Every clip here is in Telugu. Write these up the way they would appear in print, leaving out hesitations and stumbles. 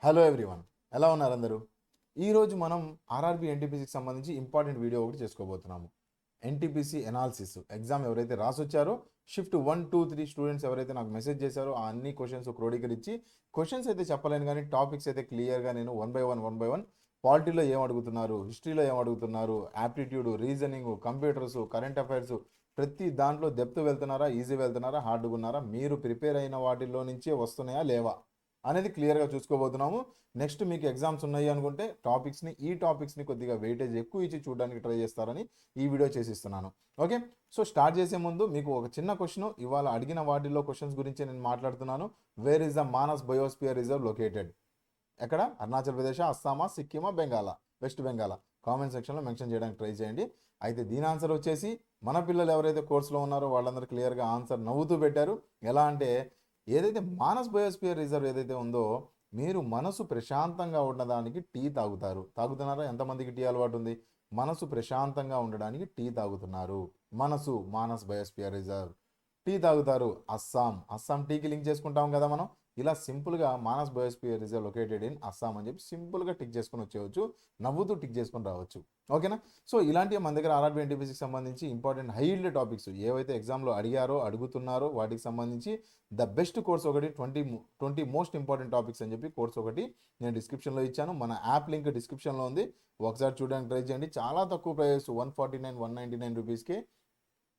హలో ఎవ్రీవన్, ఎలా ఉన్నారు అందరూ? ఈరోజు మనం ఆర్ఆర్బి ఎన్టీపీసీకి సంబంధించి ఇంపార్టెంట్ వీడియో ఒకటి చేసుకోబోతున్నాము. ఎన్టీపీసీ ఎనాలిసిస్ ఎగ్జామ్ ఎవరైతే రాసొచ్చారో షిఫ్ట్ 1, 2, 3 స్టూడెంట్స్ ఎవరైతే నాకు మెసేజ్ చేశారో ఆ అన్ని క్వశ్చన్స్ క్రోడీకరించి క్వశ్చన్స్ అయితే చెప్పలేను కానీ టాపిక్స్ అయితే క్లియర్గా నేను వన్ బై వన్ పాలిటీలో ఏం అడుగుతున్నారు, హిస్టరీలో ఏం అడుగుతున్నారు, aptitude, reasoning, computers, current affairs, ప్రతి దాంట్లో డెప్త్ వెళ్తున్నారా, ఈజీ వెళ్తున్నారా, హార్డ్గా ఉన్నారా, మీరు ప్రిపేర్ అయిన వాటిల్లో నుంచే వస్తున్నాయా లేవా అనేది క్లియర్గా చూసుకోబోతున్నాము. నెక్స్ట్ మీకు ఎగ్జామ్స్ ఉన్నాయి అనుకుంటే ఈ టాపిక్స్ని కొద్దిగా వెయిటేజ్ ఎక్కువ ఇచ్చి చూడడానికి ట్రై చేస్తారని ఈ వీడియో చేసిస్తున్నాను. ఓకే, సో స్టార్ట్ చేసే ముందు మీకు ఒక చిన్న క్వశ్చన్, ఇవాళ అడిగిన వాటిల్లో క్వశ్చన్స్ గురించి నేను మాట్లాడుతున్నాను. Where is the Manas biosphere reserve located? ఎక్కడ? అరుణాచల్ ప్రదేశ్, అస్సామా, సిక్కిమా, బెంగాలా, వెస్ట్ బెంగాలా? కామెంట్ సెక్షన్లో మెన్షన్ చేయడానికి ట్రై చేయండి. అయితే దీని ఆన్సర్ వచ్చేసి మన పిల్లలు ఎవరైతే కోర్సులో ఉన్నారో వాళ్ళందరూ క్లియర్గా ఆన్సర్ నవ్వుతూ పెట్టారు. ఎలా అంటే ఏదైతే మానస్ బయోస్పియర్ రిజర్వ్ ఏదైతే ఉందో, మీరు మనసు ప్రశాంతంగా ఉండడానికి టీ తాగుతున్నారా? ఎంతమందికి టీ అలవాటు ఉంది? మనసు ప్రశాంతంగా ఉండడానికి టీ తాగుతున్నారు. మానస్ బయోస్పియర్ రిజర్వ్ టీ తాగుతారు. అస్సాం టీకి లింక్ చేసుకుంటాం కదా మనం. ఇలా సింపుల్గా Manas biosphere reserve located in Assam అని చెప్పి సింపుల్గా టిక్ చేసుకొని వచ్చేయచ్చు, నవ్వుతూ టిక్ చేసుకొని రావచ్చు. ఓకేనా? సో ఇలాంటివి మన దగ్గర ఆర్ఆర్బీ ఎన్టీపీసీకి సంబంధించి ఇంపార్టెంట్ హైల్డ్ టాపిక్స్ ఏవైతే ఎగ్జామ్లో అడుగుతున్నారో వాటికి సంబంధించి ద బెస్ట్ కోర్స్ ఒకటి 20 మోస్ట్ ఇంపార్టెంట్ టాపిక్స్ అని చెప్పి కోర్స్ ఒకటి నేను డిస్క్రిప్షన్లో ఇచ్చాను. మన యాప్ లింక్ డిస్క్రిప్షన్లో ఉంది, ఒకసారి చూడడానికి ట్రై చేయండి. చాలా తక్కువ ప్రైస్, 149, 199 రూపీస్కే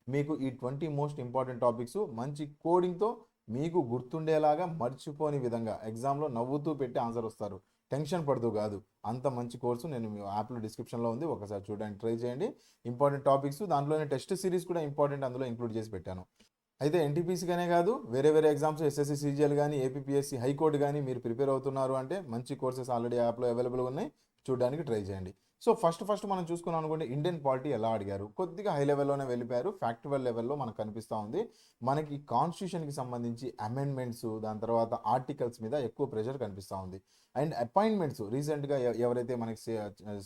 మీకు ఈ 20 మోస్ట్ ఇంపార్టెంట్ టాపిక్స్ మంచి కోడింగ్తో మీకు గుర్తుండేలాగా మర్చిపోని విధంగా ఎగ్జామ్లో నవ్వుతూ పెట్టి ఆన్సర్ వస్తారు, టెన్షన్ పడుతూ కాదు. అంత మంచి కోర్సు నేను మీ యాప్లో డిస్క్రిప్షన్లో ఉంది, ఒకసారి చూడడానికి ట్రై చేయండి. ఇంపార్టెంట్ టాపిక్స్, దాంట్లోనే టెస్ట్ సిరీస్ కూడా ఇంపార్టెంట్ అందులో ఇంక్లూడ్ చేసి పెట్టాను. అయితే ఎన్టీపీసీగానే కాదు, వేరే ఎగ్జామ్స్ ఎస్ఎస్సి సీజీఎల్ కానీ, ఏపీఎస్సి, హైకోర్టు కానీ మీరు ప్రిపేర్ అవుతున్నారు అంటే మంచి కోర్సెస్ ఆల్రెడీ యాప్లో అవైలబుల్గా ఉన్నాయి, చూడడానికి ట్రై చేయండి. సో ఫస్ట్ మనం చూసుకున్నాం అనుకోండి, ఇండియన్ పాలిటీ ఎలా అడిగారు, కొద్దిగా హై లెవెల్లోనే వెళ్ళిపోయారు, ఫ్యాక్చువల్ లెవెల్లో మనకు కనిపిస్తూ ఉంది. మనకి కాన్స్టిట్యూషన్కి సంబంధించి అమెండ్మెంట్స్, దాని తర్వాత ఆర్టికల్స్ మీద ఎక్కువ ప్రెషర్ కనిపిస్తూ ఉంది. అండ్ అపాయింట్మెంట్స్, రీసెంట్గా ఎవరైతే మనకి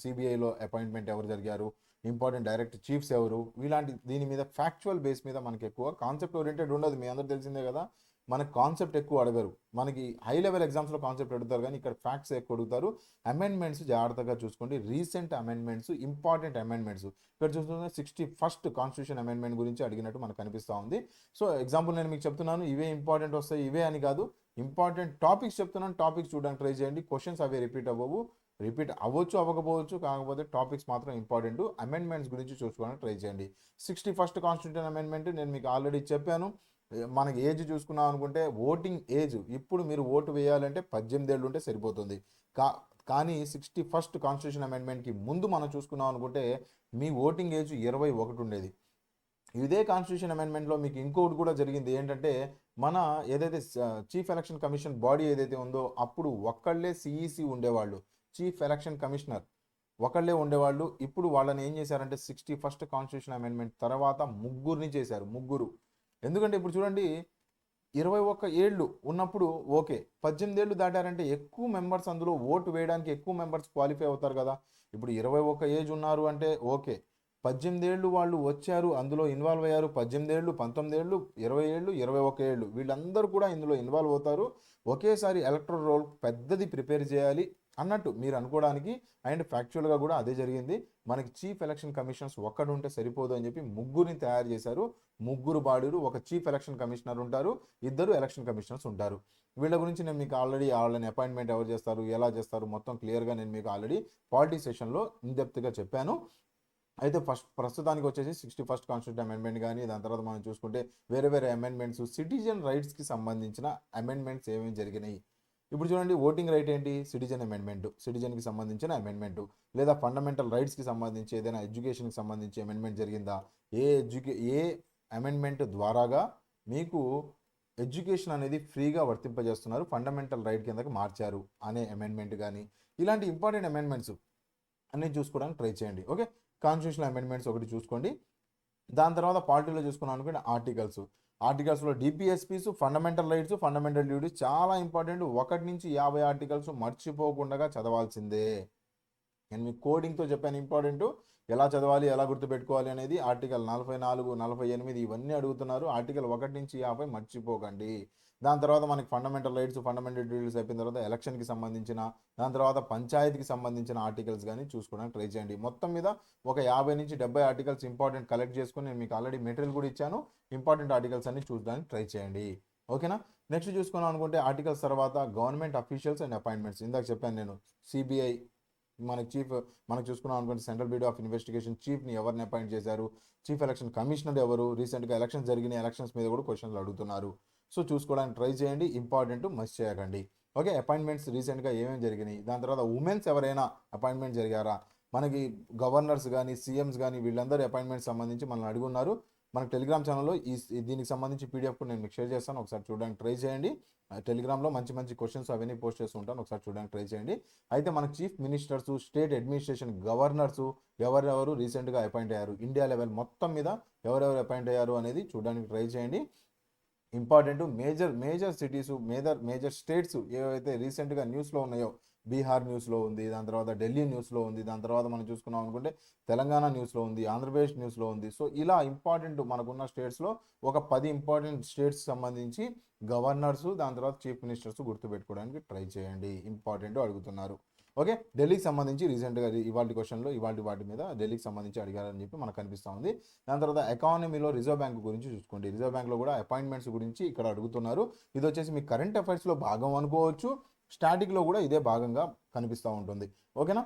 సిబిఐలో అపాయింట్మెంట్ ఎవరు జరిగారు, ఇంపార్టెంట్ డైరెక్ట్ చీఫ్స్ ఎవరు, ఇలాంటి దీని మీద ఫ్యాక్చువల్ బేస్ మీద మనకి ఎక్కువ కాన్సెప్ట్ ఓరియంటెడ్ ఉండదు. మీ అందరూ తెలిసిందే కదా, మనకి కాన్సెప్ట్ ఎక్కువ అడగరు. మనకి హై లెవెల్ ఎగ్జామ్స్లో కాన్సెప్ట్ అడుగుతారు కానీ ఇక్కడ ఫ్యాక్ట్స్ ఎక్కువ అడుగుతారు. అమెండ్మెంట్స్ జాగ్రత్తగా చూసుకోండి, రీసెంట్ అమెండ్మెంట్స్, ఇంపార్టెంట్ అమెండ్మెంట్స్. ఇక్కడ చూసుకుంటే 61st కాన్స్టిట్యూషన్ అమెండ్మెంట్ గురించి అడిగినట్టు మనకు కనిపిస్తూ ఉంది. సో ఎగ్జాంపుల్ నేను మీకు చెప్తున్నాను, ఇవే ఇంపార్టెంట్ వస్తాయి, ఇవే అని కాదు, ఇంపార్టెంట్ టాపిక్స్ చెప్తున్నాను. టాపిక్స్ చూడడానికి ట్రై చేయండి. క్వశ్చన్స్ అవే రిపీట్ అవ్వచ్చు అవ్వకపోవచ్చు, కాకపోతే టాపిక్స్ మాత్రం ఇంపార్టెంట్. అమెండ్మెంట్స్ గురించి చూసుకోవడానికి ట్రై చేయండి. 61st కాన్స్టిట్యూషన్ అమెండ్మెంట్ నేను మీకు ఆల్రెడీ చెప్పాను. మనకి ఏజ్ చూసుకున్నాం అనుకుంటే, ఓటింగ్ ఏజ్ ఇప్పుడు మీరు ఓటు వేయాలంటే 18 ఏళ్ళు ఉంటే సరిపోతుంది. కానీ 61st కాన్స్టిట్యూషన్ అమెండ్మెంట్కి ముందు మనం చూసుకున్నాం అనుకుంటే మీ ఓటింగ్ ఏజ్ 21 ఉండేది. ఇదే కాన్స్టిట్యూషన్ అమెండ్మెంట్లో మీకు ఇంకోటి కూడా జరిగింది. ఏంటంటే మన ఏదైతే చీఫ్ ఎలక్షన్ కమిషన్ బాడీ ఏదైతే ఉందో అప్పుడు ఒక్కళ్ళే సిఈసి ఉండేవాళ్ళు, చీఫ్ ఎలక్షన్ కమిషనర్ ఒకళ్ళే ఉండేవాళ్ళు. ఇప్పుడు వాళ్ళని ఏం చేశారంటే 61st కాన్స్టిట్యూషన్ అమెండ్మెంట్ తర్వాత ముగ్గురిని చేశారు, ముగ్గురు. ఎందుకంటే ఇప్పుడు చూడండి, 21 ఏళ్ళు ఉన్నప్పుడు ఓకే, 18 ఏళ్ళు దాటారంటే ఎక్కువ మెంబర్స్ అందులో ఓటు వేయడానికి ఎక్కువ మెంబర్స్ క్వాలిఫై అవుతారు కదా. ఇప్పుడు 21 ఏజ్ ఉన్నారు అంటే ఓకే, 18 ఏళ్ళు వాళ్ళు వచ్చారు, అందులో ఇన్వాల్వ్ అయ్యారు. 18 ఏళ్ళు, 19 ఏళ్ళు, 20 ఏళ్ళు, 21 ఏళ్ళు, వీళ్ళందరూ కూడా ఇందులో ఇన్వాల్వ్ అవుతారు. ఒకేసారి ఎలక్ట్రల్ రోల్ పెద్దది ప్రిపేర్ చేయాలి అన్నట్టు మీరు అనుకోవడానికి. అండ్ ఫ్యాక్చువల్గా కూడా అదే జరిగింది. మనకి చీఫ్ ఎలక్షన్ కమిషనర్స్ ఒక్కడు ఉంటే సరిపోదు అని చెప్పి ముగ్గురిని తయారు చేశారు. ముగ్గురు బాడీలు, ఒక చీఫ్ ఎలక్షన్ కమిషనర్ ఉంటారు, 2 ఎలక్షన్ కమిషనర్స్ ఉంటారు. వీళ్ళ గురించి నేను మీకు ఆల్రెడీ వాళ్ళని అపాయింట్మెంట్ ఎవరు చేస్తారు, ఎలా చేస్తారు, మొత్తం క్లియర్గా నేను మీకు ఆల్రెడీ పాలిటీ సెషన్లో ఇన్డెప్త్గా చెప్పాను. అయితే ప్రస్తుతానికి వచ్చేసి 61st కాన్స్టిట్యూషన్ అమెండ్మెంట్ కానీ, దాని తర్వాత మనం చూసుకుంటే వేరే అమెండ్మెంట్స్, సిటిజన్ రైట్స్కి సంబంధించిన అమెండ్మెంట్స్ ఏమేమి జరిగినాయి. ఇప్పుడు చూడండి, ఓటింగ్ రైట్ ఏంటి? సిటిజన్ అమెండ్మెంట్, సిటిజన్కి సంబంధించిన అమెండ్మెంట్. లేదా ఫండమెంటల్ రైట్స్కి సంబంధించి ఏదైనా ఎడ్యుకేషన్కి సంబంధించి అమెండ్మెంట్ జరిగిందా? ఏ అమెండ్మెంట్ ద్వారాగా మీకు ఎడ్యుకేషన్ అనేది ఫ్రీగా వర్తింపజేస్తున్నారు, ఫండమెంటల్ రైట్ కిందకి మార్చారు అనే అమెండ్మెంట్ కానీ, ఇలాంటి ఇంపార్టెంట్ అమెండ్మెంట్స్ అన్నీ చూసుకోవడానికి ట్రై చేయండి. ఓకే, కాన్స్టిట్యూషనల్ అమెండ్మెంట్స్ ఒకటి చూసుకోండి. దాని తర్వాత పాలిటీలో చూసుకున్నాం అనుకోండి, ఆర్టికల్స్లో DPSPs, fundamental rights, fundamental duties చాలా ఇంపార్టెంట్. 1 నుంచి 50 ఆర్టికల్స్ మర్చిపోకుండా చదవాల్సిందే. నేను మీకు కోడింగ్తో చెప్పాను ఇంపార్టెంట్, ఎలా చదవాలి, ఎలా గుర్తుపెట్టుకోవాలి అనేది. ఆర్టికల్ 44, 48 ఇవన్నీ అడుగుతున్నారు. ఆర్టికల్ 1 నుంచి 50 మర్చిపోకండి. దాని తర్వాత మనకి ఫండమెంటల్ రైట్స్, ఫండమెంటల్ డ్యూటీస్ అయిపోయిన తర్వాత ఎలక్షన్కి సంబంధించిన, దాని తర్వాత పంచాయతీకి సంబంధించిన ఆర్టికల్స్ కానీ చూసుకోవడానికి ట్రై చేయండి. మొత్తం మీద ఒక 50 నుంచి 70 ఆర్టికల్స్ ఇంపార్టెంట్ కలెక్ట్ చేసుకొని నేను మీకు ఆల్రెడీ మెటీరియల్ కూడా ఇచ్చాను. ఇంపార్టెంట్ ఆర్టికల్స్ అన్ని చూడడానికి ట్రై చేయండి. ఓకేనా. నెక్స్ట్ చూసుకున్నాం అనుకుంటే ఆర్టికల్స్ తర్వాత గవర్నమెంట్ అఫీషియల్స్ అండ్ అపాయింట్మెంట్స్. ఇందాక చెప్పాను నేను సిబిఐ మనకి చీఫ్, మనకు చూసుకున్నాం అనుకుంటే సెంట్రల్ బ్యూరో ఆఫ్ ఇన్వెస్టిగేషన్ చీఫ్ని ఎవరిని అపాయింట్ చేశారు, చీఫ్ ఎలక్షన్ కమిషనర్ ఎవరు, రీసెంట్గా ఎలక్షన్స్ జరిగిన ఎలక్షన్స్ మీద కూడా క్వశ్చన్లు అడుగుతున్నారు. సో చూసుకోవడానికి ట్రై చేయండి. ఇంపార్టెంట్, మిస్ చేయకండి. ఓకే. అపాయింట్మెంట్స్ రీసెంట్గా ఏమేమి జరిగినాయి, దాని తర్వాత ఉమెన్స్ ఎవరైనా అపాయింట్మెంట్ జరిగారా, మనకి గవర్నర్స్ కానీ సీఎంస్ కానీ వీళ్ళందరూ అపాయింట్మెంట్స్ సంబంధించి మనల్ని అడుగున్నారు. మన టెలిగ్రామ్ ఛానల్లో దీనికి సంబంధించి పీడిఎఫ్ కూడా నేను మీకు షేర్ చేస్తాను, ఒకసారి చూడడానికి ట్రై చేయండి. టెలిగ్రామ్లో మంచి మంచి క్వశ్చన్స్ అవన్నీ పోస్ట్ చేస్తుంటాను, ఒకసారి చూడడానికి ట్రై చేయండి. అయితే మనకు chief ministers, state administration governors ఎవరెవరు రీసెంట్గా అపాయింట్ అయ్యారు, ఇండియా లెవెల్ మొత్తం మీద ఎవరెవరు అపాయింట్ అయ్యారు అనేది చూడడానికి ట్రై చేయండి. Important major cities, major states ఏవైతే రీసెంట్గా న్యూస్లో ఉన్నాయో, బీహార్ న్యూస్లో ఉంది, దాని తర్వాత ఢిల్లీ న్యూస్లో ఉంది, దాని తర్వాత మనం చూసుకున్నాం అనుకుంటే తెలంగాణ న్యూస్లో ఉంది, ఆంధ్రప్రదేశ్ న్యూస్లో ఉంది. సో ఇలా ఇంపార్టెంట్ మనకున్న స్టేట్స్లో ఒక 10 ఇంపార్టెంట్ స్టేట్స్ సంబంధించి గవర్నర్స్, దాని తర్వాత చీఫ్ మినిస్టర్స్ గుర్తుపెట్టుకోవడానికి ట్రై చేయండి. ఇంపార్టెంట్ అడుగుతున్నారు. ఓకే. ఢిల్లీకి సంబంధించి రీసెంట్గా ఇవాళ క్వశ్చన్లో వాటి మీద ఢిల్లీకి సంబంధించి అడిగారని చెప్పి మనకు కనిపిస్తూ ఉంది. దాని తర్వాత ఎకానమీలో రిజర్వ్ బ్యాంక్ గురించి చూసుకోండి. రిజర్వ్ బ్యాంక్లో కూడా అపాయింట్మెంట్స్ గురించి ఇక్కడ అడుగుతున్నారు. ఇది వచ్చేసి మీ కరెంట్ అఫైర్స్లో భాగం అనుకోవచ్చు, స్టాటిక్లో కూడా ఇదే భాగంగా కనిపిస్తూ ఉంటుంది. ఓకేనా.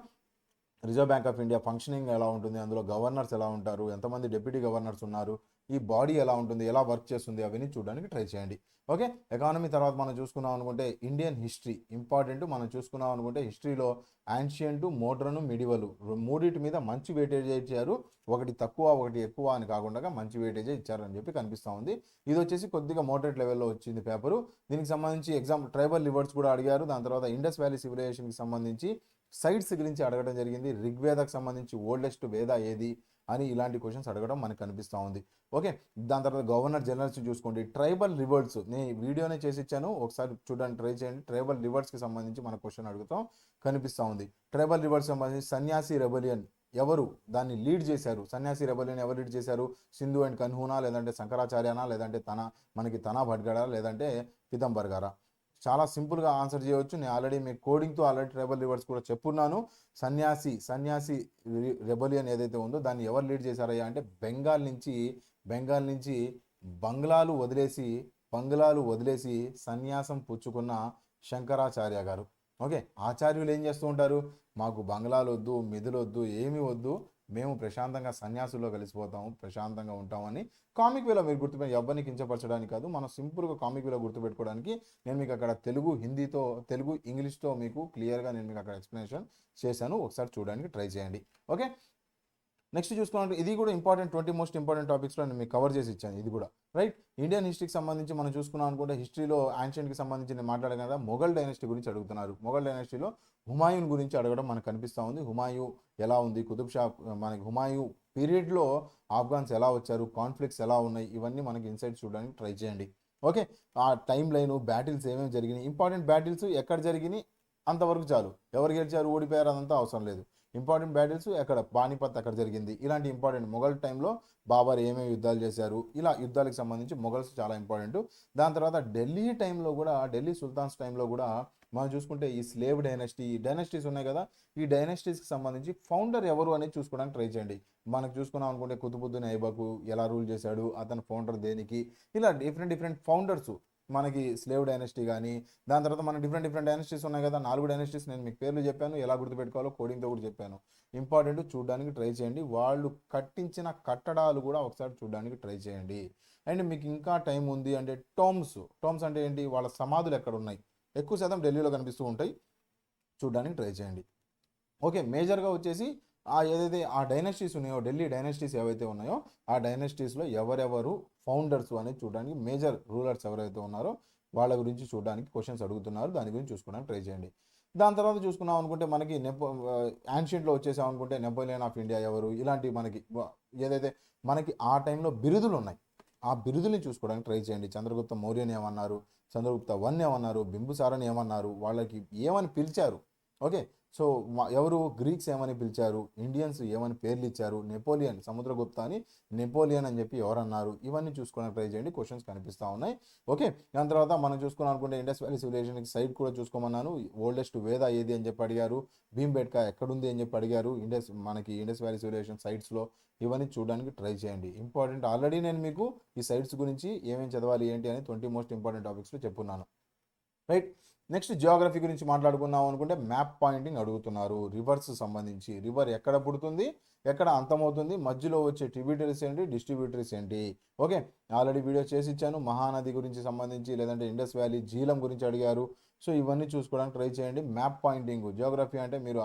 Reserve bank of India functioning ఎలా ఉంటుంది, అందులో గవర్నర్స్ ఎలా ఉంటారు, ఎంతమంది డిప్యూటీ గవర్నర్స్ ఉన్నారు, ఈ బాడీ ఎలా ఉంటుంది, ఎలా వర్క్ చేస్తుంది, అవన్నీ చూడడానికి ట్రై చేయండి. ఓకే. ఎకానమీ తర్వాత మనం చూసుకున్నాం అనుకుంటే ఇండియన్ హిస్టరీ ఇంపార్టెంట్. మనం చూసుకున్నాం అనుకుంటే హిస్టరీలో యాన్షియంట్, మోడ్రన్, మిడివల్ మూడింటి మీద మంచి వెయిటేజ్ ఇచ్చారు. ఒకటి తక్కువ ఒకటి ఎక్కువ అని కాకుండా మంచి వెయిటేజ్ ఇచ్చారని చెప్పి కనిపిస్తూ ఉంది. ఇది వచ్చేసి కొద్దిగా మోడరేట్ లెవెల్లో వచ్చింది పేపరు. దీనికి సంబంధించి ఎగ్జామ్ ట్రైబల్ రివర్స్ కూడా అడిగారు. దాని తర్వాత ఇండస్ వ్యాలీ సివిలైజేషన్కి సంబంధించి సైట్స్ గురించి అడగడం జరిగింది. ఋగ్వేదకు సంబంధించి ఓల్డెస్ట్ వేద ఏది అని ఇలాంటి క్వశ్చన్స్ అడగడం మనకు కనిపిస్తూ ఉంది. ఓకే. దాని తర్వాత గవర్నర్ జనరల్స్ చూసుకోండి. ట్రైబల్ రివర్ట్స్ నేను వీడియోనే చేసి ఇచ్చాను, ఒకసారి చూడడానికి ట్రై చేయండి. ట్రైబల్ రివర్ట్స్కి సంబంధించి మన క్వశ్చన్ అడుగుతాం కనిపిస్తూ ఉంది. ట్రైబల్ రివర్ట్స్ సంబంధించి సన్యాసి రెబలియన్ ఎవరు దాన్ని లీడ్ చేశారు, సన్యాసి రెబలియన్ ఎవరు లీడ్ చేశారు, సింధు అండ్ కన్హూనా, లేదంటే శంకరాచార్యనా, లేదంటే మనకి తనా భట్గడా, లేదంటే పితంబర్ గారా. చాలా సింపుల్గా ఆన్సర్ చేయవచ్చు. నేను ఆల్రెడీ మీకు కోడింగ్తో ఆల్రెడీ ట్రైబల్ రివర్స్ కూడా చెప్పున్నాను. సన్యాసి రెబలియన్ ఏదైతే ఉందో దాన్ని ఎవరు లీడ్ చేశారయ్యా అంటే బెంగాల్ నుంచి బంగ్లాలు వదిలేసి సన్యాసం పుచ్చుకున్న శంకరాచార్య గారు. ఓకే. ఆచార్యులు ఏం చేస్తూ ఉంటారు, మాకు బంగ్లాలు వద్దు, మిధులు వద్దు, ఏమి వద్దు, మేము ప్రశాంతంగా సన్యాసుల్లో కలిసిపోతాము, ప్రశాంతంగా ఉంటామని కామిక్ వేలో మీరు గుర్తుపెట్టి, ఎవరిని కించపరచడానికి కాదు, మనం సింపుల్గా కామిక్ వేలో గుర్తుపెట్టుకోవడానికి నేను మీకు అక్కడ తెలుగు ఇంగ్లీష్తో మీకు క్లియర్గా నేను మీకు అక్కడ ఎక్స్ప్లెనేషన్ చేశాను, ఒకసారి చూడడానికి ట్రై చేయండి. ఓకే. నెక్స్ట్ చూసుకోవాలంటే ఇది కూడా ఇంపార్టెంట్ 20 మోస్ట్ ఇంపార్టెంట్ టాపిక్స్లో నేను మీకు కవర్ చేసి ఇచ్చాను. ఇది కూడా రైట్. ఇండియన్ హిస్టరీకి సంబంధించి మనం చూసుకున్నాం అనుకుంటే హిస్టరీలో యాన్షియంట్కి సంబంధించి నేను మాట్లాడాను కదా, మొఘల్ డైనస్టీ గురించి అడుగుతున్నారు. మొఘల్ డైనస్టీలో హుమాయూన్ గురించి అడగడం మనకు కనిపిస్తూ ఉంది. హుమాయూన్ ఎలా ఉంది, కుతుబ్ షా, మనకి హుమాయూన్ పీరియడ్లో ఆఫ్ఘన్స్ ఎలా వచ్చారు, కాన్ఫ్లిక్ట్స్ ఎలా ఉన్నాయి, ఇవన్నీ మనకి ఇన్సైట్ చూడడానికి ట్రై చేయండి. ఓకే. ఆ టైం లైను, బ్యాటిల్స్ ఏమేమి జరిగినాయి, ఇంపార్టెంట్ బ్యాటిల్స్ ఎక్కడ జరిగినాయి అంతవరకు చాలు, ఎవరు గెలిచారు ఓడిపోయారు అదంతా అవసరం లేదు. ఇంపార్టెంట్ బ్యాటిల్స్ ఎక్కడ, పానిపత్ అక్కడ జరిగింది, ఇలాంటి ఇంపార్టెంట్. మొఘల్ టైంలో బాబర్ ఏమేమి యుద్ధాలు చేశారు, ఇలా యుద్ధాలకు సంబంధించి మొఘల్స్ చాలా ఇంపార్టెంట్. దాని తర్వాత ఢిల్లీ టైంలో కూడా, ఢిల్లీ సుల్తాన్స్ టైంలో కూడా మనం చూసుకుంటే ఈ స్లేవ్ డైనస్టీస్ ఉన్నాయి కదా, ఈ డైనస్టీస్కి సంబంధించి ఫౌండర్ ఎవరు అనేది చూసుకోవడానికి ట్రై చేయండి. మనకు చూసుకున్నాం అనుకుంటే కుతుబుద్దీన్ ఐబక్ ఎలా రూల్ చేశాడు, అతని ఫౌండర్ దేనికి, ఇలా డిఫరెంట్ ఫౌండర్స్ మనకి స్లేవ్ డైనస్టీ కానీ, దాని తర్వాత మన డిఫరెంట్ డైనస్టీస్ ఉన్నాయి కదా, 4 డైనస్టీస్ నేను మీకు పేర్లు చెప్పాను, ఎలా గుర్తుపెట్టుకోవాలో కోడింగ్తో కూడా చెప్పాను. ఇంపార్టెంట్, చూడడానికి ట్రై చేయండి. వాళ్ళు కట్టించిన కట్టడాలు కూడా ఒకసారి చూడడానికి ట్రై చేయండి. అండ్ మీకు ఇంకా టైం ఉంది అంటే టోమ్స్ అంటే ఏంటి, వాళ్ళ సమాధులు ఎక్కడ ఉన్నాయి, ఎక్కువ శాతం ఢిల్లీలో కనిపిస్తూ ఉంటాయి, చూడడానికి ట్రై చేయండి. ఓకే. మేజర్గా వచ్చేసి ఏదైతే ఆ డైనస్టీస్ ఉన్నాయో, ఢిల్లీ డైనస్టీస్ ఏవైతే ఉన్నాయో ఆ డైనస్టీస్లో ఎవరెవరు ఫౌండర్స్ అనేది చూడడానికి, మేజర్ రూలర్స్ ఎవరైతే ఉన్నారో వాళ్ళ గురించి చూడడానికి క్వశ్చన్స్ అడుగుతున్నారు, దాని గురించి చూసుకోవడానికి ట్రై చేయండి. దాని తర్వాత చూసుకున్నాం అనుకుంటే మనకి యాన్షియంట్లో వచ్చేసాం అనుకుంటే నెపోలియన్ ఆఫ్ ఇండియా ఎవరు, ఇలాంటి మనకి ఏదైతే మనకి ఆ టైంలో బిరుదులు ఉన్నాయి, ఆ బిరుదుల్ని చూసుకోవడానికి ట్రై చేయండి. చంద్రగుప్త మౌర్యని ఏమన్నారు, చంద్రగుప్త వన్ ఏమన్నారు, బింబిసారని ఏమన్నారు, వాళ్ళకి ఏమని పిలిచారు, ఓకే. సో ఎవరు గ్రీక్స్ ఏమని పిలిచారు, ఇండియన్స్ ఏమని పేర్లు ఇచ్చారు, నెపోలియన్ సముద్రగుప్త అని నెపోలియన్ అని చెప్పి ఎవరన్నారు, ఇవన్నీ చూసుకోవడానికి ట్రై చేయండి. క్వశ్చన్స్ కనిపిస్తూ ఉన్నాయి. ఓకే. దాని తర్వాత మనం చూసుకున్నాం అనుకుంటే ఇండస్ వ్యాలీ సివిలైజేషన్కి సైట్ కూడా చూసుకోమన్నాను. ఓల్డెస్ట్ వేద ఏది అని చెప్పి అడిగారు, భీంబేట్కా ఎక్కడుంది అని చెప్పి అడిగారు. ఇండస్ వ్యాలీ సివిలైజేషన్ సైట్స్లో ఇవన్నీ చూడడానికి ట్రై చేయండి. ఇంపార్టెంట్, ఆల్రెడీ నేను మీకు ఈ సైట్స్ గురించి ఏమేమి చదవాలి ఏంటి అని 20 మోస్ట్ ఇంపార్టెంట్ టాపిక్స్లో చెప్పున్నాను. రైట్. నెక్స్ట్ జియోగ్రఫీ గురించి మాట్లాడుకున్నాం అనుకుంటే మ్యాప్ పాయింటింగ్ అడుగుతున్నారు. రివర్స్ సంబంధించి రివర్ ఎక్కడ పుడుతుంది, ఎక్కడ అంతమవుతుంది, మధ్యలో వచ్చే ట్రిబ్యూటరీస్ ఏంటి, డిస్ట్రిబ్యూటరీస్ ఏంటి. ఓకే. ఆల్రెడీ వీడియో చేసి ఇచ్చాను. మహానది గురించి సంబంధించి, లేదంటే ఇండస్ వ్యాలీ, జీలం గురించి అడిగారు. సో ఇవన్నీ చూసుకోవడానికి ట్రై చేయండి. మ్యాప్ పాయింటింగ్, జియోగ్రఫీ అంటే మీరు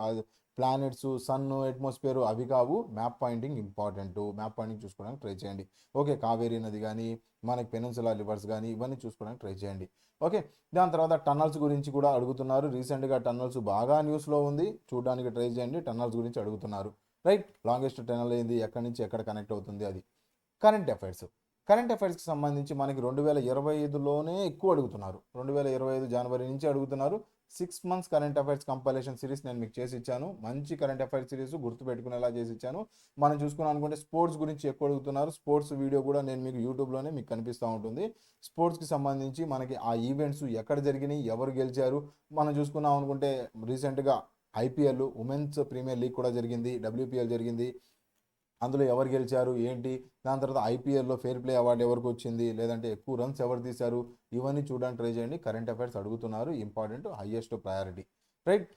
ప్లానెట్స్, సన్, అట్మాస్ఫియర్ అవి కావు. Map pointing important. Map pointing చూసుకోవడానికి ట్రై చేయండి. ఓకే. కావేరీ నది కానీ, మనకి పెనిన్సులా రివర్స్ కానీ ఇవన్నీ చూసుకోవడానికి ట్రై చేయండి. ఓకే. దాని తర్వాత టన్నల్స్ గురించి కూడా అడుగుతున్నారు. రీసెంట్గా టన్నల్స్ బాగా న్యూస్లో ఉంది, చూడడానికి ట్రై చేయండి. టన్నల్స్ గురించి అడుగుతున్నారు. రైట్. లాంగెస్ట్ టన్నల్ ఏంది, ఎక్కడి నుంచి ఎక్కడ కనెక్ట్ అవుతుంది, అది. కరెంట్ అఫైర్స్కి సంబంధించి మనకి 2025లోనే ఎక్కువ అడుగుతున్నారు. 2025 జనవరి నుంచి అడుగుతున్నారు. 6 months current affairs compilation series నేను మీకు చేసి ఇచ్చాను. మంచి కరెంట్ అఫైర్స్ సిరీస్ గుర్తుపెట్టుకునేలా చేసి ఇచ్చాను. మనం చూసుకున్నాం అనుకుంటే స్పోర్ట్స్ గురించి ఎక్కువ అడుగుతున్నారు. స్పోర్ట్స్ వీడియో కూడా నేను మీకు యూట్యూబ్లోనే మీకు కనిపిస్తూ ఉంటుంది. స్పోర్ట్స్కి సంబంధించి మనకి ఆ ఈవెంట్స్ ఎక్కడ జరిగినాయి, ఎవరు గెలిచారు, మనం చూసుకున్నాం అనుకుంటే రీసెంట్గా ఐపీఎల్, ఉమెన్స్ ప్రీమియర్ లీగ్ కూడా జరిగింది, WPL జరిగింది. అందులో ఎవరు గెలిచారు ఏంటి, దాని తర్వాత ఐపీఎల్లో ఫెయిర్ ప్లే అవార్డు ఎవరికి వచ్చింది, లేదంటే ఎక్కువ రన్స్ ఎవరు తీశారు, ఇవన్నీ చూడడానికి ట్రై చేయండి. కరెంట్ అఫైర్స్ అడుగుతున్నారు, important, highest priority. Right.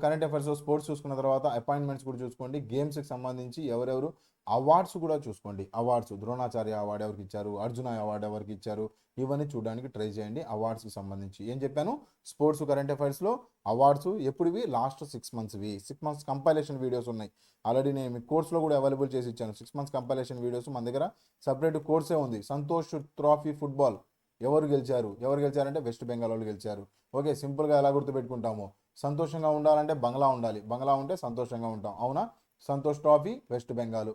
Current affairs, sports చూసుకున్న తర్వాత అపాయింట్మెంట్స్ కూడా చూసుకోండి. గేమ్స్కి సంబంధించి ఎవరెవరు అవార్డ్స్ కూడా చూసుకోండి. అవార్డ్స్, ద్రోణాచార్య అవార్డు ఎవరికి ఇచ్చారు, అర్జున అవార్డు ఎవరికి ఇచ్చారు, ఇవన్నీ చూడడానికి ట్రై చేయండి. అవార్డ్స్కి సంబంధించి ఏం చెప్పాను, స్పోర్ట్స్ కరెంట్ అఫైర్స్లో అవార్డ్స్ ఎప్పుడువి, లాస్ట్ 6 monthsవి. 6 months కంపైలేషన్ వీడియోస్ ఉన్నాయి. ఆల్రెడీ నేను మీ కోర్స్లో కూడా అవైలబుల్ చేసి ఇచ్చాను. 6 months కంపైలేషన్ వీడియోస్ మన దగ్గర సపరేట్ కోర్సే ఉంది. సంతోష్ ట్రోఫీ ఫుట్బాల్ ఎవరు గెలిచారంటే వెస్ట్ బెంగాల్ వాళ్ళు గెలిచారు. ఓకే. సింపుల్గా ఎలా గుర్తుపెట్టుకుంటాము, సంతోషంగా ఉండాలంటే బంగ్లా ఉండాలి, బంగ్లా ఉంటే సంతోషంగా ఉంటాం, అవునా. సంతోష్ ట్రోఫీ వెస్ట్ బెంగాల్,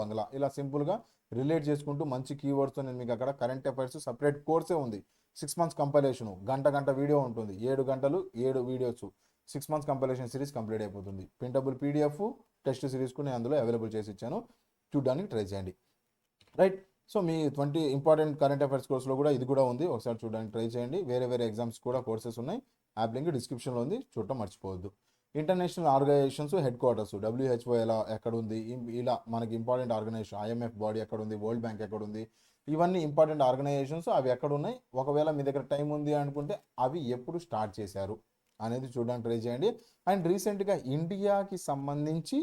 బంగ్లా, ఇలా సింపుల్గా రిలేట్ చేసుకుంటూ మంచి కీవర్డ్స్తో నేను మీకు అక్కడ కరెంట్ అఫైర్స్ సపరేట్ కోర్సే ఉంది. 6 months కంపైలేషను, గంట వీడియో ఉంటుంది, 7 గంటలు 7 videos. 6 months compilation series complete అయిపోతుంది. ప్రింటబుల్ పీడిఎఫ్ టెస్ట్ సిరీస్ కూడా నేను అందులో అవైలబుల్ చేసి ఇచ్చాను, చూడడానికి ట్రై చేయండి. రైట్. సో మీ 20 ఇంపార్టెంట్ కరెంట్ అఫైర్స్ కోర్సులో కూడా ఇది కూడా ఉంది, ఒకసారి చూడడానికి ట్రై చేయండి. వేరే ఎగ్జామ్స్ కూడా కోర్సెస్ ఉన్నాయి. యాప్ లింక్ డిస్క్రిప్షన్లో ఉంది, చూడటం మర్చిపోవద్దు. International organisations headquarters, WHO ఎక్కడ ఉంది, ఇలా మనకి ఇంపార్టెంట్ ఆర్గనైజేషన్, IMF బాడీ ఎక్కడ ఉంది, వరల్డ్ బ్యాంక్ ఎక్కడ ఉంది, ఇవన్నీ ఇంపార్టెంట్ ఆర్గనైజేషన్స్. అవి ఎక్కడ ఉన్నాయి, ఒకవేళ మీ దగ్గర టైం ఉంది అనుకుంటే అవి ఎప్పుడు స్టార్ట్ చేశారు అనేది చూడడానికి ట్రై చేయండి. అండ్ రీసెంట్గా ఇండియాకి సంబంధించి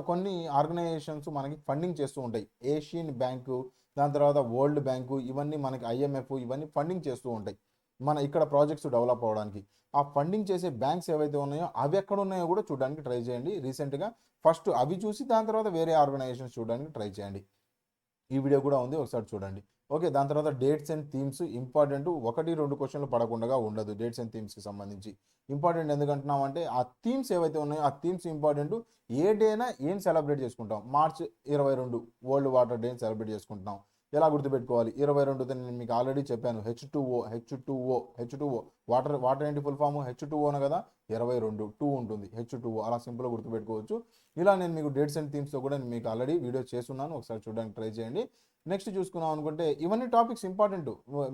కొన్ని ఆర్గనైజేషన్స్ మనకి ఫండింగ్ చేస్తూ ఉంటాయి. ఏషియన్ బ్యాంకు, దాని తర్వాత వరల్డ్ బ్యాంకు, ఇవన్నీ మనకి IMF, ఇవన్నీ ఫండింగ్ చేస్తూ ఉంటాయి మన ఇక్కడ ప్రాజెక్ట్స్ డెవలప్ అవ్వడానికి. ఆ ఫండింగ్ చేసే బ్యాంక్స్ ఏవైతే ఉన్నాయో అవి ఎక్కడ ఉన్నాయో కూడా చూడడానికి ట్రై చేయండి. రీసెంట్గా ఫస్ట్ అవి చూసి దాని తర్వాత వేరే ఆర్గనైజేషన్స్ చూడడానికి ట్రై చేయండి. ఈ వీడియో కూడా ఉంది, ఒకసారి చూడండి. ఓకే. దాని తర్వాత డేట్స్ అండ్ థీమ్స్ ఇంపార్టెంట్. 1-2 క్వశ్చన్లు పడకుండా ఉండదు. డేట్స్ అండ్ థీమ్స్కి సంబంధించి ఇంపార్టెంట్ ఎందుకంటున్నామంటే ఆ థీమ్స్ ఏవైతే ఉన్నాయో ఆ థీమ్స్ ఇంపార్టెంట్. ఏ డేనా ఏం సెలబ్రేట్ చేసుకుంటాం, March 22 world water day celebrate చేసుకుంటున్నాం. ఎలా గుర్తుపెట్టుకోవాలి, 22 నేను మీకు ఆల్రెడీ చెప్పాను. H2O వాటర్ ఏంటి ఫుల్ ఫామ్, H2O కదా, 22 2 ఉంటుంది, H2O, అలా సింపుల్గా గుర్తుపెట్టుకోవచ్చు. ఇలా నేను మీకు డేట్స్ అండ్ థీమ్స్తో కూడా నేను మీకు ఆల్రెడీ వీడియో చేస్తున్నాను, ఒకసారి చూడడానికి ట్రై చేయండి. నెక్స్ట్ చూసుకున్నాం అనుకుంటే ఇవన్నీ టాపిక్స్ ఇంపార్టెంట్.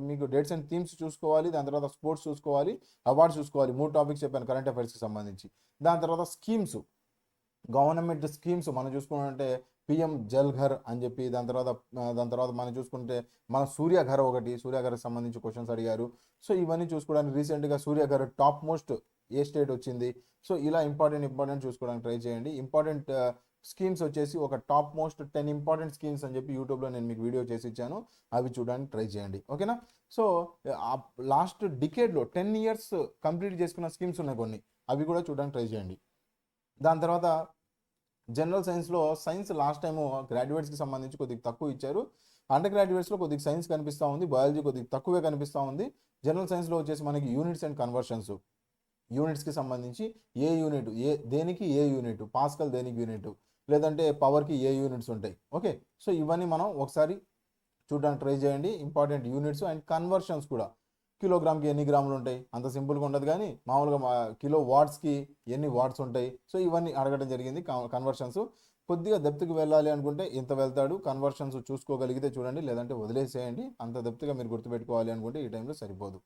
మీకు డేట్స్ అండ్ థీమ్స్ చూసుకోవాలి, దాని తర్వాత స్పోర్ట్స్ చూసుకోవాలి, అవార్డ్స్ చూసుకోవాలి. 3 టాపిక్స్ చెప్పాను కరెంట్ అఫైర్స్కి సంబంధించి. దాని తర్వాత స్కీమ్స్, గవర్నమెంట్ స్కీమ్స్ మనం చూసుకుంటే PM జల్ ఘర్ అని చెప్పి, దాని తర్వాత మనం చూసుకుంటే మన సూర్యఘర్కి సంబంధించి క్వశ్చన్స్ అడిగారు. సో ఇవన్నీ చూసుకోవడానికి రీసెంట్గా సూర్యఘర్ టాప్ మోస్ట్ ఏ స్టేట్ వచ్చింది. సో ఇలా ఇంపార్టెంట్ చూసుకోవడానికి ట్రై చేయండి. ఇంపార్టెంట్ స్కీమ్స్ వచ్చేసి ఒక టాప్ మోస్ట్ 10 ఇంపార్టెంట్ స్కీమ్స్ అని చెప్పి యూట్యూబ్లో నేను మీకు వీడియో చేసి ఇచ్చాను, అవి చూడడానికి ట్రై చేయండి. ఓకేనా. సో లాస్ట్ డికేడ్లో 10 years కంప్లీట్ చేసుకున్న స్కీమ్స్ ఉన్నాయి కొన్ని, అవి కూడా చూడడానికి ట్రై చేయండి. దాని తర్వాత జనరల్ సైన్స్ లాస్ట్ టైము గ్రాడ్యుయేట్స్కి సంబంధించి కొద్దిగా తక్కువ ఇచ్చారు. అండర్ గ్రాడ్యుయేట్స్లో కొద్దిగా సైన్స్ కనిపిస్తూ ఉంది, బయాలజీ కొద్దిగా తక్కువే కనిపిస్తూ ఉంది. జనరల్ సైన్స్లో వచ్చేసి మనకి యూనిట్స్ అండ్ కన్వర్షన్స్, యూనిట్స్కి సంబంధించి ఏ యూనిట్ దేనికి ఏ యూనిట్, పాస్కల్ దేనికి యూనిట్, లేదంటే పవర్కి ఏ యూనిట్స్ ఉంటాయి. ఓకే. సో ఇవన్నీ మనం ఒకసారి చూడడానికి ట్రై చేయండి. ఇంపార్టెంట్ యూనిట్స్ అండ్ కన్వర్షన్స్ కూడా. కిలోగ్రామ్కి ఎన్ని గ్రాములు ఉంటాయి, అంత సింపుల్గా ఉండదు. కానీ మామూలుగా కిలో వాట్స్కి ఎన్ని వాట్స్ ఉంటాయి, సో ఇవన్నీ అడగడం జరిగింది. కన్వర్షన్స్ కొద్దిగా డెప్త్కి వెళ్ళాలి అనుకుంటే ఇంత వెళ్తాడు. కన్వర్షన్స్ చూసుకోగలిగితే చూడండి, లేదంటే వదిలేసేయండి. అంత డెప్త్గా మీరు గుర్తుపెట్టుకోవాలి అనుకుంటే ఈ టైంలో సరిపోదు.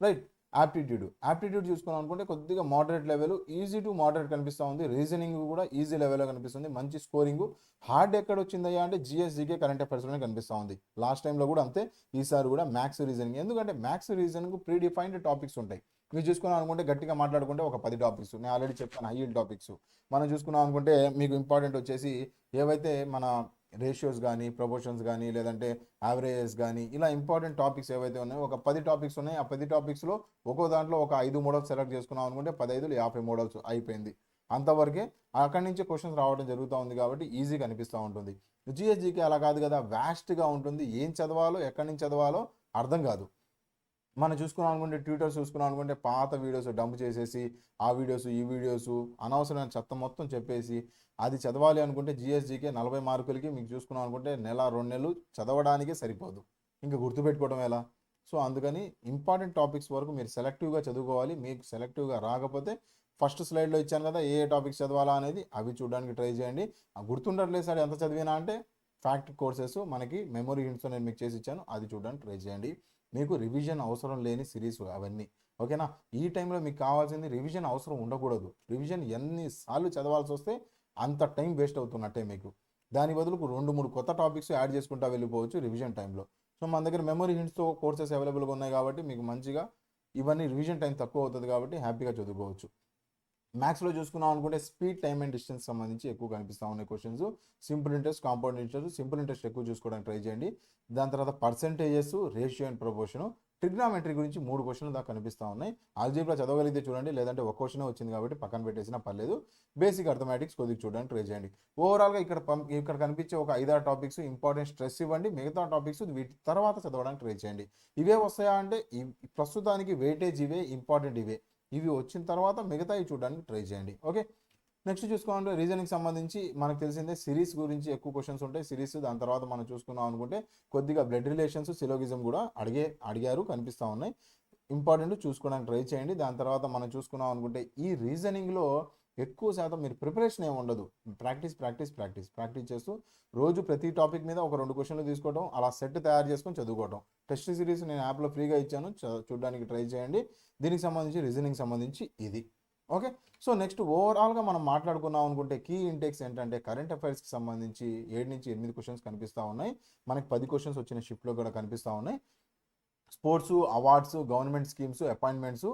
రైట్. యాప్టిట్యూడ్ చూసుకున్నాం అనుకుంటే కొద్దిగా moderate level, easy to moderate కనిపిస్తూ ఉంది. రీజనింగ్ కూడా ఈజీ లెవెల్లో కనిపిస్తుంది. మంచి స్కోరింగ్. హార్డ్ ఎక్కడ వచ్చిందయ్యా అంటే జిఎస్జికే కరెంట్ అఫైర్స్లోనే కనిపిస్తూ ఉంది. లాస్ట్ టైంలో కూడా అంతే, ఈసారి కూడా మ్యాథ్స్ రీజనింగ్. ఎందుకంటే maths reasoning pre defined topics ఉంటాయి. మీరు చూసుకున్నాం అనుకుంటే గట్టిగా మాట్లాడుకుంటే ఒక 10 టాపిక్స్, నేను ఆల్రెడీ చెప్పాను హై yield టాపిక్స్. మనం చూసుకున్నాం అనుకుంటే మీకు ఇంపార్టెంట్ వచ్చేసి ఏవైతే మన రేషియోస్ కానీ, ప్రపోర్షన్స్ కానీ, లేదంటే యావరేజెస్ కానీ, ఇలా ఇంపార్టెంట్ టాపిక్స్ ఏవైతే ఉన్నాయో ఒక 10 టాపిక్స్ ఉన్నాయి. ఆ 10 టాపిక్స్లో ఒక్కో దాంట్లో ఒక 5 మోడల్స్ సెలెక్ట్ చేసుకున్నాం అనుకుంటే 15 50 మోడల్స్ అయిపోయింది. అంతవరకే అక్కడి నుంచి క్వశ్చన్స్ రావడం జరుగుతూ ఉంది కాబట్టి ఈజీగా అనిపిస్తూ ఉంటుంది. జిఎస్జికి అలా కాదు కదా, వ్యాస్ట్గా ఉంటుంది. ఏం చదవాలో, ఎక్కడి నుంచి చదవాలో అర్థం కాదు. మనం చూసుకున్నాం అనుకుంటే ట్యూటర్స్ చూసుకున్నాం అనుకుంటే పాత వీడియోస్ డంప్ చేసేసి ఆ వీడియోస్ ఈ వీడియోస్ అనవసరమైన చెత్త మొత్తం చెప్పేసి అది చదవాలి అనుకుంటే జిఎస్జికే 40 మార్కులకి మీకు చూసుకున్నాం అనుకుంటే నెల 2 నెలలు చదవడానికే సరిపోదు. ఇంకా గుర్తుపెట్టుకోవడం ఎలా? సో అందుకని ఇంపార్టెంట్ టాపిక్స్ వరకు మీరు సెలెక్టివ్గా చదువుకోవాలి. మీకు సెలెక్టివ్గా రాకపోతే ఫస్ట్ స్లైడ్లో ఇచ్చాను కదా ఏ టాపిక్స్ చదవాలా అనేది, అవి చూడడానికి ట్రై చేయండి. గుర్తుండట్లేదు సార్ ఎంత చదివినా అంటే ఫ్యాక్ట్ కోర్సెస్ మనకి మెమరీ హింట్స్తో నేను మీకు చేసి ఇచ్చాను, అది చూడడానికి ట్రై చేయండి. మీకు రివిజన్ అవసరం లేని సిరీస్ అవన్నీ, ఓకేనా? ఈ టైంలో మీకు కావాల్సింది రివిజన్ అవసరం ఉండకూడదు. రివిజన్ ఎన్నిసార్లు చదవాల్సి వస్తే అంత టైం వేస్ట్ అవుతున్నట్టే మీకు. దాని బదులుకు 2-3 కొత్త టాపిక్స్ యాడ్ చేసుకుంటూ వెళ్ళిపోవచ్చు రివిజన్ టైంలో. సో మన దగ్గర మెమరీ హింట్స్తో కోర్సెస్ అవైలబుల్గా ఉన్నాయి కాబట్టి మీకు మంచిగా ఇవన్నీ రివిజన్ టైం తక్కువ అవుతుంది కాబట్టి హ్యాపీగా చదువుకోవచ్చు. మ్యాథ్స్లో చూసుకున్నాం అనుకుంటే స్పీడ్, టైమ్ అండ్ డిస్టెన్స్ సంబంధించి ఎక్కువ కనిపిస్తూ ఉన్నాయి questions. Simple interest, compound interest, simple interest ఎక్కువ చూసుకోవడానికి ట్రై చేయండి. దాని తర్వాత percentages, ratio and proportion, trigonometry గురించి 3 క్వశ్చన్లు దాకా కనిపిస్తూ ఉన్నాయి. ఆల్జీబ్రా చదవగలిగితే చూడండి, లేదంటే ఒక క్వశ్చన్ వచ్చింది కాబట్టి పక్కన పెట్టేసినా పర్లేదు. బేసిక్ అర్థమెటిక్స్ కొద్దిగా చూడడానికి ట్రై చేయండి. ఓవరాల్గా ఇక్కడ కనిపించే ఒక 5-6 టాపిక్స్ ఇంపార్టెంట్ స్ట్రెస్ ఇవ్వండి. మిగతా టాపిక్స్ వీటి తర్వాత చదవడానికి ట్రై చేయండి. ఇవే వస్తాయా అంటే ప్రస్తుతానికి వెయిటేజ్ ఇవే, ఇంపార్టెంట్ ఇవే. ఇవి వచ్చిన తర్వాత మిగతావి చూడడానికి ట్రై చేయండి. ఓకే. నెక్స్ట్ చూసుకోవాలంటే రీజనింగ్ సంబంధించి మనకు తెలిసిందే సిరీస్ గురించి ఎక్కువ క్వశ్చన్స్ ఉంటాయి. సిరీస్ దాని తర్వాత మనం చూసుకున్నాం అనుకుంటే కొద్దిగా బ్లడ్ రిలేషన్స్, సిలోగిజం కూడా అడిగారు కనిపిస్తూ ఉన్నాయి. ఇంపార్టెంట్ చూసుకోవడానికి ట్రై చేయండి. దాని తర్వాత మనం చూసుకున్నాం అనుకుంటే ఈ రీజనింగ్లో ఎక్కువ శాతం మీరు ప్రిపరేషన్ ఏమి ఉండదు. ప్రాక్టీస్ చేస్తూ రోజు ప్రతి టాపిక్ మీద ఒక 2 క్వశ్చన్లు తీసుకోవడం, అలా సెట్ తయారు చేసుకొని చదువుకోవడం. టెస్ట్ సిరీస్ నేను యాప్లో ఫ్రీగా ఇచ్చాను, చూడడానికి ట్రై చేయండి. దీనికి సంబంధించి రీజనింగ్ సంబంధించి ఇది. ఓకే. సో నెక్స్ట్ ఓవరాల్గా మనం మాట్లాడుకున్నాం అనుకుంటే కీ ఇంటెక్స్ ఏంటంటే కరెంట్ అఫైర్స్కి సంబంధించి 7 నుంచి 8 క్వశ్చన్స్ కనిపిస్తూ ఉన్నాయి. మనకి 10 క్వశ్చన్స్ వచ్చిన షిఫ్ట్లో కూడా కనిపిస్తూ ఉన్నాయి. Sports, awards, government schemes, appointments,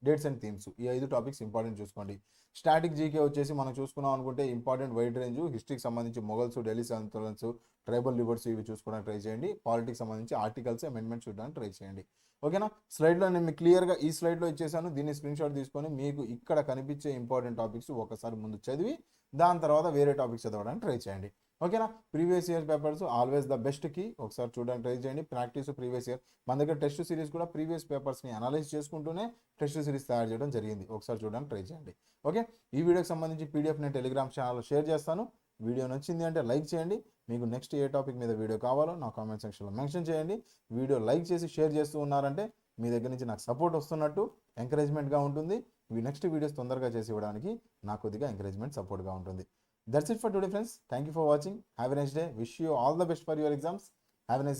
dates and themes, ఈ 5 టాపిక్స్ ఇంపార్టెంట్ చూసుకోండి. స్టాటిక్ జీకే వచ్చేసి మనం చూసుకున్నాం అనుకుంటే ఇంపార్టెంట్ వైడ్ రేంజ్. హిస్టరీకి సంబంధించి మొఘల్స్, ఢిల్లీ సల్తనత్స్, ట్రైబల్ లిబర్స్ ఇవి చూసుకోవడానికి ట్రై చేయండి. పాలిటిక్స్ సంబంధించి ఆర్టికల్స్, అమెండ్మెంట్స్ చూడడానికి ట్రై చేయండి. ఓకేనా? స్లైడ్లో నేను మీకు క్లియర్గా ఈ స్లైడ్లో ఇచ్చేసాను. దీన్ని స్క్రీన్ షాట్ తీసుకొని మీకు ఇక్కడ కనిపించే ఇంపార్టెంట్ టాపిక్స్ ఒకసారి ముందు చదివి దాని తర్వాత వేరే టాపిక్స్ చదవడానికి ట్రై చేయండి. ఓకేనా? Previous year papers always the best కి ఒకసారి చూడడానికి ట్రై చేయండి. ప్రాక్టీస్ ప్రీవియస్ ఇయర్, మన దగ్గర టెస్ట్ సిరీస్ కూడా ప్రీవియస్ పేపర్స్ని అనలైజ్ చేసుకుంటూనే టెస్ట్ సిరీస్ తయారు చేయడం జరిగింది. ఒకసారి చూడడానికి ట్రై చేయండి. ఓకే. ఈ వీడియోకి సంబంధించి పీడిఎఫ్ నేను టెలిగ్రామ్ ఛానల్లో షేర్ చేస్తాను. వీడియో నచ్చింది అంటే లైక్ చేయండి. మీకు నెక్స్ట్ ఏ టాపిక్ మీద వీడియో కావాలో నా కామెంట్ సెక్షన్లో మెన్షన్ చేయండి. వీడియో లైక్ చేసి షేర్ చేస్తూ ఉన్నారంటే మీ దగ్గర నుంచి నాకు సపోర్ట్ వస్తున్నట్టు, ఎంకరేజ్మెంట్గా ఉంటుంది. ఇవి నెక్స్ట్ వీడియోస్ తొందరగా చేసి ఇవ్వడానికి నాకు కొద్దిగా ఎంకరేజ్మెంట్, సపోర్ట్గా ఉంటుంది. That's it for today, friends. Thank you for watching. Have a nice day. Wish you all the best for your exams. Have a nice day.